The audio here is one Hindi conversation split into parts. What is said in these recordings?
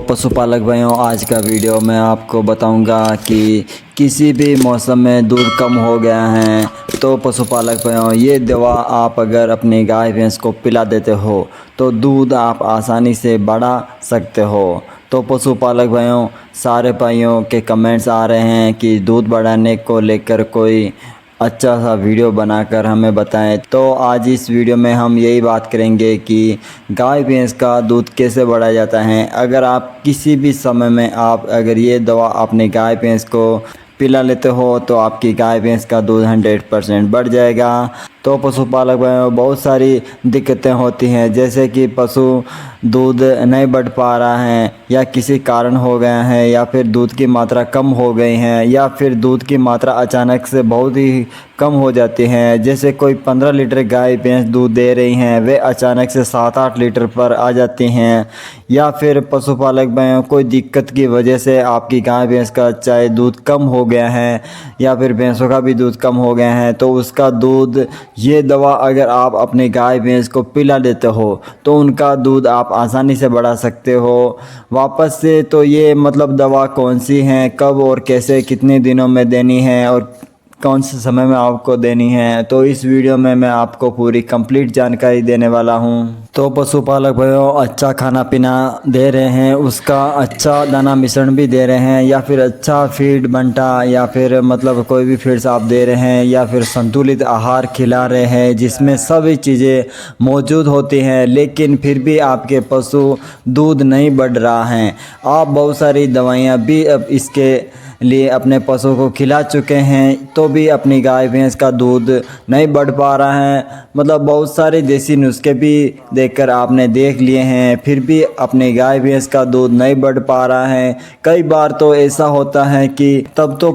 पशुपालक भाइयों, आज का वीडियो मैं आपको बताऊंगा कि किसी भी मौसम में दूध कम हो गया है तो पशुपालक भाइयों, ये दवा आप अगर अपनी गाय भैंस को पिला देते हो तो दूध आप आसानी से बढ़ा सकते हो। तो पशुपालक भाइयों, सारे भाइयों के कमेंट्स आ रहे हैं कि दूध बढ़ाने को लेकर कोई अच्छा सा वीडियो बनाकर हमें बताएं। तो आज इस वीडियो में हम यही बात करेंगे कि गाय भैंस का दूध कैसे बढ़ाया जाता है। अगर आप किसी भी समय में आप अगर ये दवा अपनी गाय भैंस को पिला लेते हो तो आपकी गाय भैंस का दूध 100% बढ़ जाएगा। तो पशुपालक में बहुत सारी दिक्कतें होती हैं, जैसे कि पशु दूध नहीं बढ़ पा रहा है या किसी कारण हो गया है या फिर दूध की मात्रा कम हो गई है या फिर दूध की मात्रा अचानक से बहुत ही कम हो जाती है। जैसे कोई 15 लीटर गाय भैंस दूध दे रही हैं, वे अचानक से 7-8 लीटर पर आ जाती हैं। या फिर पशुपालक में कोई दिक्कत की वजह से आपकी गाय भैंस का चाहे दूध कम हो गया है या फिर भैंसों का भी दूध कम हो गया है, तो उसका दूध ये दवा अगर आप अपने गाय भैंस को पिला देते हो तो उनका दूध आप आसानी से बढ़ा सकते हो वापस से। तो ये मतलब दवा कौन सी है, कब और कैसे कितने दिनों में देनी है और कौन से समय में आपको देनी है, तो इस वीडियो में मैं आपको पूरी कंप्लीट जानकारी देने वाला हूं। तो पशुपालक भाइयों, अच्छा खाना पीना दे रहे हैं, उसका अच्छा दाना मिश्रण भी दे रहे हैं या फिर अच्छा फीड बंटा या फिर मतलब कोई भी फीड्स आप दे रहे हैं या फिर संतुलित आहार खिला रहे हैं जिसमें सभी चीज़ें मौजूद होती हैं, लेकिन फिर भी आपके पशु दूध नहीं बढ़ रहा है। आप बहुत सारी दवाइयाँ भी अब इसके लिए अपने पशु को खिला चुके हैं तो भी अपनी गाय भैंस का दूध नहीं बढ़ पा रहा है। मतलब बहुत सारे देसी नुस्खे भी देखकर आपने देख लिए हैं, फिर भी अपनी गाय भैंस का दूध नहीं बढ़ पा रहा है। कई बार तो ऐसा होता है कि तब तो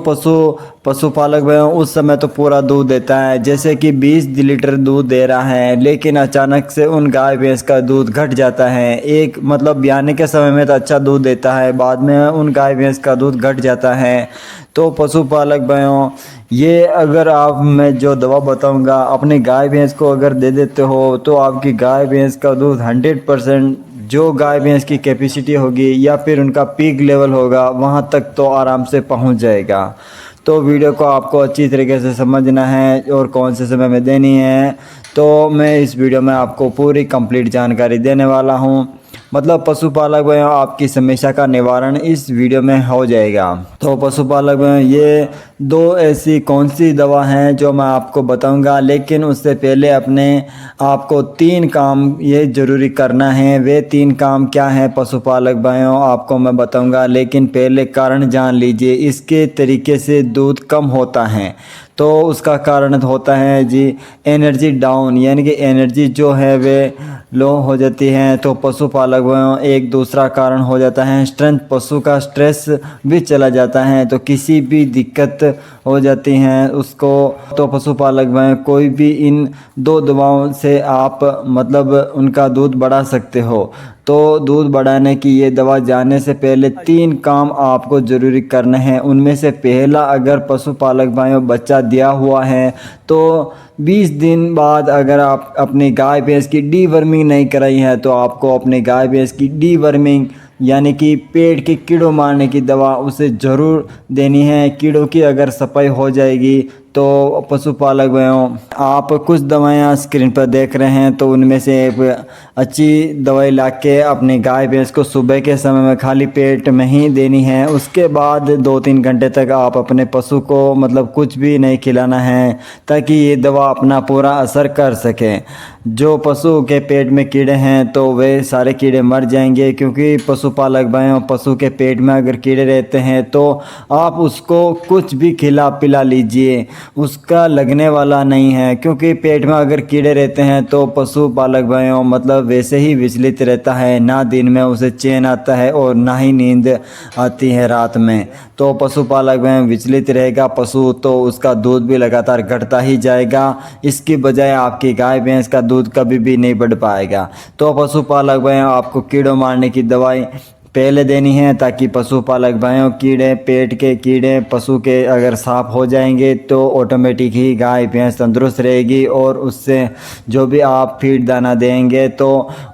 पशुपालक भाइयों उस समय तो पूरा दूध देता है, जैसे कि 20 लीटर दूध दे रहा है, लेकिन अचानक से उन गाय भैंस का दूध घट जाता है। एक मतलब ब्याने के समय में तो अच्छा दूध देता है, बाद में उन गाय भैंस का दूध घट जाता है। तो पशुपालक भाइयों, ये अगर आप मैं जो दवा बताऊंगा अपनी गाय भैंस को अगर दे देते हो तो आपकी गाय भैंस का दूध 100% जो गाय भैंस की कैपेसिटी होगी या फिर उनका पीक लेवल होगा वहाँ तक तो आराम से पहुँच जाएगा। तो वीडियो को आपको अच्छी तरीके से समझना है और कौन से समय में देनी है, तो मैं इस वीडियो में आपको पूरी कंप्लीट जानकारी देने वाला हूँ। मतलब पशुपालक भाइयों, आपकी समस्या का निवारण इस वीडियो में हो जाएगा। तो पशुपालक भाइयों, ये दो ऐसी कौन सी दवा हैं जो मैं आपको बताऊंगा, लेकिन उससे पहले अपने आपको 3 काम ये ज़रूरी करना है। वे 3 काम क्या हैं पशुपालक भाइयों, आपको मैं बताऊंगा, लेकिन पहले कारण जान लीजिए। इसके तरीके से दूध कम होता है तो उसका कारण होता है जी एनर्जी डाउन, यानी कि एनर्जी जो है वे लो हो जाती है। तो पशुपालक भाइयों, एक दूसरा कारण हो जाता है स्ट्रेंथ, पशु का स्ट्रेस भी चला जाता है तो किसी भी दिक्कत हो जाती हैं उसको। तो पशुपालक भाइयों, कोई भी इन 2 दवाओं से आप मतलब उनका दूध बढ़ा सकते हो। तो दूध बढ़ाने की ये दवा जाने से पहले 3 काम आपको ज़रूरी करने हैं। उनमें से पहला, अगर पशुपालक भाइयों बच्चा दिया हुआ है तो 20 दिन बाद अगर आप अपनी गाय भैंस की डीवर्मिंग नहीं कराई है तो आपको अपनी गाय भैंस की डीवर्मिंग यानी कि पेट के कीड़ों मारने की दवा उसे ज़रूर देनी है। कीड़ों की अगर सफाई हो जाएगी तो पशुपालक भाइयों, आप कुछ दवाइयाँ स्क्रीन पर देख रहे हैं तो उनमें से एक अच्छी दवाई लाके अपनी गाय भैंस को सुबह के समय में खाली पेट में ही देनी है। उसके बाद 2-3 घंटे तक आप अपने पशु को मतलब कुछ भी नहीं खिलाना है ताकि ये दवा अपना पूरा असर कर सके। जो पशु के पेट में कीड़े हैं तो वे सारे कीड़े मर जाएंगे, क्योंकि पशुपालक भाइयों पशु के पेट में अगर कीड़े रहते हैं तो आप उसको कुछ भी खिला पिला लीजिए, उसका लगने वाला नहीं है। क्योंकि पेट में अगर कीड़े रहते हैं तो पशुपालक भाइयों मतलब वैसे ही विचलित रहता है, ना दिन में उसे चैन आता है और ना ही नींद आती है रात में। तो पशुपालक भाइयों विचलित रहेगा पशु तो उसका दूध भी लगातार घटता ही जाएगा। इसकी बजाय आपकी गाय भैंस का दूध कभी भी नहीं बढ़ पाएगा। तो पशुपालक भाइयों, आपको कीड़ों मारने की दवाई पहले देनी है, ताकि पशुपालक भाइयों कीड़े, पेट के कीड़े पशु के अगर साफ हो जाएंगे तो ऑटोमेटिक ही गाय भैंस तंदुरुस्त रहेगी। और उससे जो भी आप फीड दाना देंगे तो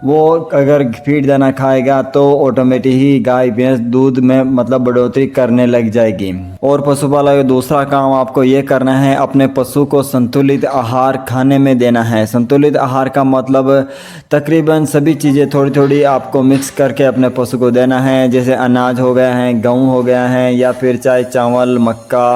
वो अगर फीड दाना खाएगा तो ऑटोमेटिक ही गाय भैंस दूध में मतलब बढ़ोतरी करने लग जाएगी। और पशुपालक का दूसरा काम आपको ये करना है, अपने पशु को संतुलित आहार खाने में देना है। संतुलित आहार का मतलब तकरीबन सभी चीज़ें थोड़ी थोड़ी आपको मिक्स करके अपने पशु को देना है। जैसे अनाज हो गया है, गेहूँ हो गया है, या फिर चाहे चावल मक्का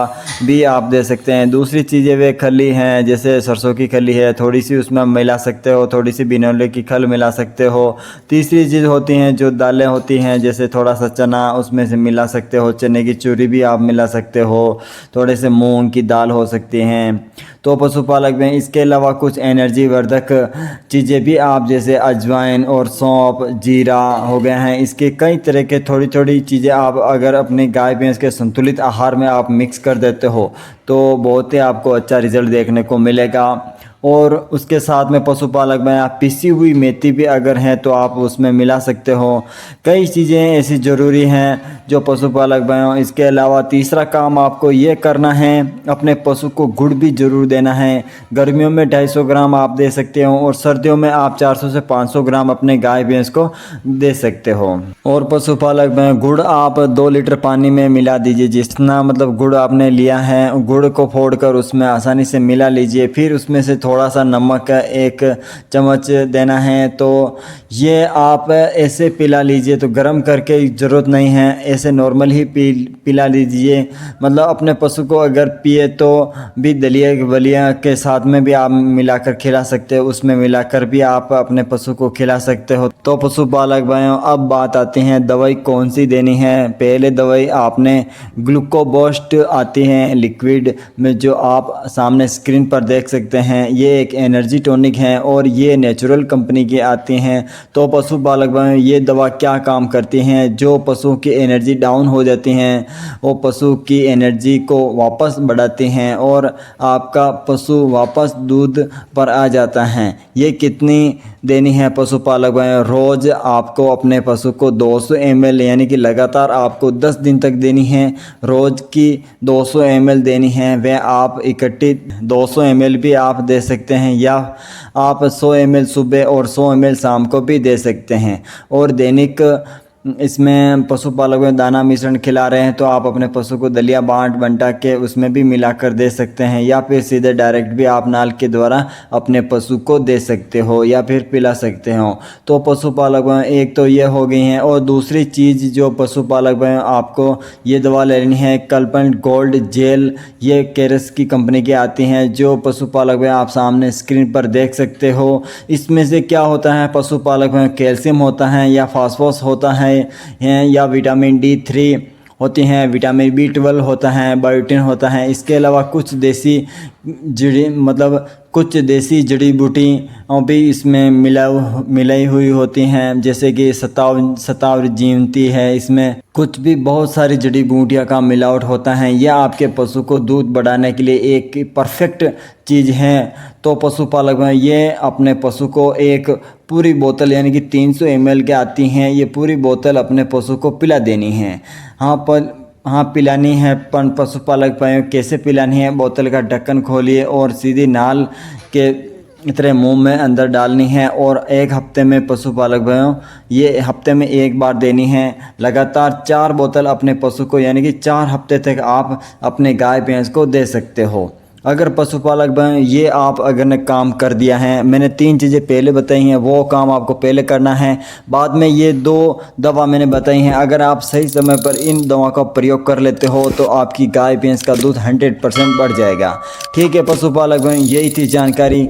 भी आप दे सकते हैं। दूसरी चीज़ें वे खली हैं, जैसे सरसों की खली है, थोड़ी सी उसमें मिला सकते हो, थोड़ी सी बिनौले की खल मिला सकते हो। तीसरी चीज़ होती हैं जो दालें होती हैं, जैसे थोड़ा सा चना उसमें से मिला सकते हो, चने की चूरी भी आप मिला सकते हो, थोड़े से मूंग की दाल हो सकती हैं। तो पशुपालक में इसके अलावा कुछ एनर्जी वर्धक चीज़ें भी आप जैसे अजवाइन और सौंफ, जीरा हो गए हैं, इसके कई तरह के थोड़ी थोड़ी चीज़ें आप अगर अपनी गाय भैंस के संतुलित आहार में आप मिक्स कर देते हो तो बहुत ही आपको अच्छा रिजल्ट देखने को मिलेगा। और उसके साथ में पशुपालक में आप पिसी हुई मेथी भी अगर है तो आप उसमें मिला सकते हो। कई चीज़ें ऐसी ज़रूरी हैं जो पशुपालक भाइयों। इसके अलावा तीसरा काम आपको ये करना है, अपने पशु को गुड़ भी ज़रूर देना है। गर्मियों में 250 ग्राम आप दे सकते हो और सर्दियों में आप 400 से 500 ग्राम अपने गाय भैंस को दे सकते हो। और पशुपालक में गुड़ आप 2 लीटर पानी में मिला दीजिए। जितना मतलब गुड़ आपने लिया है, गुड़ को फोड़कर उसमें आसानी से मिला लीजिए। फिर उसमें से थोड़ा सा नमक 1 चम्मच देना है। तो ये आप ऐसे पिला लीजिए, तो गर्म करके ज़रूरत नहीं है, ऐसे नॉर्मल ही पिला लीजिए। मतलब अपने पशु को अगर पिए तो भी दलिया वलिया के साथ में भी आप मिलाकर खिला सकते हो, उसमें मिलाकर भी आप अपने पशु को खिला सकते हो। तो पशुपालक भाइयों अब बात आती है दवाई कौन सी देनी है। पहले दवाई आपने ग्लूकोबूस्ट आती है लिक्विड में, जो आप सामने स्क्रीन पर देख सकते हैं। ये एक एनर्जी टॉनिक है और ये नेचुरल कंपनी की आती हैं। तो पशुपालक भाइयों ये दवा क्या काम करती हैं, जो पशु की एनर्जी डाउन हो जाती हैं वो पशु की एनर्जी को वापस बढ़ाती हैं और आपका पशु वापस दूध पर आ जाता है। ये कितनी देनी है पशुपालक भाइयों, रोज़ आपको अपने पशु को 200 ml यानी कि लगातार आपको 10 दिन तक देनी है। रोज़ की 200 ml देनी है। वह आप इकट्ठी 200 ml भी आप दे सकते हैं, या आप 100 ml सुबह और 100 ml शाम को भी दे सकते हैं। और दैनिक इसमें पशुपालक में दाना मिश्रण खिला रहे हैं तो आप अपने पशु को दलिया बंटा के उसमें भी मिलाकर दे सकते हैं, या फिर सीधे डायरेक्ट भी आप नाल के द्वारा अपने पशु को दे सकते हो या फिर पिला सकते हो। तो पशुपालक में एक तो ये हो गई हैं। और दूसरी चीज़ जो पशुपालक में आपको ये दवा लेनी है, कल्पन गोल्ड जेल, ये केरस की कंपनी की आती हैं, जो पशुपालक में आप सामने स्क्रीन पर देख सकते हो। इसमें से क्या होता है, पशुपालक में कैल्शियम होता है या फास्फोरस होता है या विटामिन D3 होती हैं, विटामिन B12 होता है, बायोटिन होता है। इसके अलावा कुछ देसी कुछ जड़ी बूटी भी इसमें मिलाई हुई होती हैं, जैसे कि सतावर जीवंती है। इसमें कुछ भी बहुत सारी जड़ी बूटियाँ का मिलावट होता है। यह आपके पशु को दूध बढ़ाने के लिए एक परफेक्ट चीज़ है। तो पशुपालक में ये अपने पशु को एक पूरी बोतल यानी कि 300 ml के आती हैं, ये पूरी बोतल अपने पशु को पिला देनी है। हाँ पिलानी है। पशुपालक भाइयों कैसे पिलानी है, बोतल का ढक्कन खोलिए और सीधी नाल के तरह मुंह में अंदर डालनी है। और 1 हफ्ते में पशुपालक भाइयों ये हफ्ते में 1 बार देनी है। लगातार 4 बोतल अपने पशु को यानी कि 4 हफ्ते तक आप अपने गाय भैंस को दे सकते हो। अगर पशुपालक भाई ये आप अगर ने काम कर दिया है, मैंने 3 चीज़ें पहले बताई हैं, वो काम आपको पहले करना है। बाद में ये 2 दवा मैंने बताई हैं, अगर आप सही समय पर इन दवा का प्रयोग कर लेते हो तो आपकी गाय भैंस का दूध 100% बढ़ जाएगा। ठीक है पशुपालक भाई, यही थी जानकारी।